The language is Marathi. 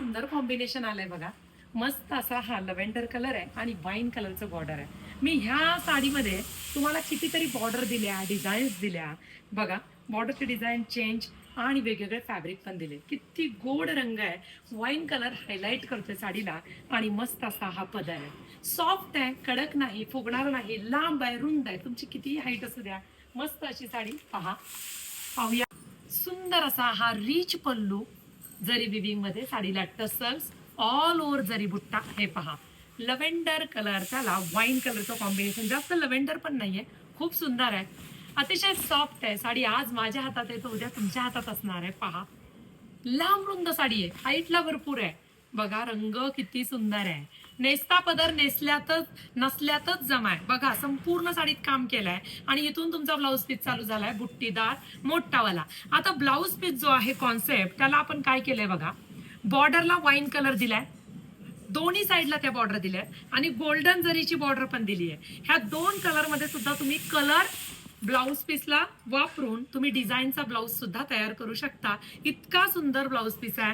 सुंदर कॉम्बिनेशन आलंय बघा. मस्त असा हा लव्हेंडर कलर आहे आणि वाईन कलरचं बॉर्डर आहे. मी ह्या साडीमध्ये तुम्हाला कितीतरी बॉर्डर दिल्या, डिझाईन्स दिल्या बघा. बॉर्डरचे डिझाईन चेंज आणि वेगवेगळे फॅब्रिक पण दिले. किती गोड रंग आहे. वाईन कलर हायलाइट करतोय साडीला आणि मस्त असा हा पदर आहे. सॉफ्ट आहे, कडक नाही, फुगणार नाही, लांब आहे, रुंद आहे. तुमची कितीही हाईट असू द्या, मस्त अशी साडी पहा. पाहूया. सुंदर असा हा रिच पल्लू, जरी विविंग मध्ये साडीला टसल्स, ऑल ओव्हर जरी बुट्टा. हे पहा, लव्हेंडर कलर, त्याला वाईन कलरचं कॉम्बिनेशन. जास्त लव्हेंडर पण नाहीये, खूप सुंदर आहे, अतिशय सॉफ्ट आहे साडी. आज माझ्या हातात आहे तर उद्या तुमच्या हातात असणार आहे. पहा, लांब रुंद साडी आहे, हाईटला भरपूर आहे. बघा रंग किती सुंदर आहे. नेसता पदर नेसल्यातच नसल्यातच जमाय. बघा संपूर्ण साडीत काम केलंय आणि इथून तुमचा ब्लाऊज पीस चालू झालाय बुट्टीदार मोठावाला. आता ब्लाऊज पीस जो आहे कॉन्सेप्ट, त्याला आपण काय केलंय बघा. बॉर्डरला वाईन कलर दिलाय, दोन्ही साईडला त्या बॉर्डर दिल्या आणि गोल्डन जरीची बॉर्डर पण दिली आहे. ह्या दोन कलर मध्ये सुद्धा तुम्ही कलर ब्लाऊज पीसला वापरून तुम्ही डिझाईनचा ब्लाऊज सुद्धा तयार करू शकता. इतका सुंदर ब्लाऊज पीस आहे.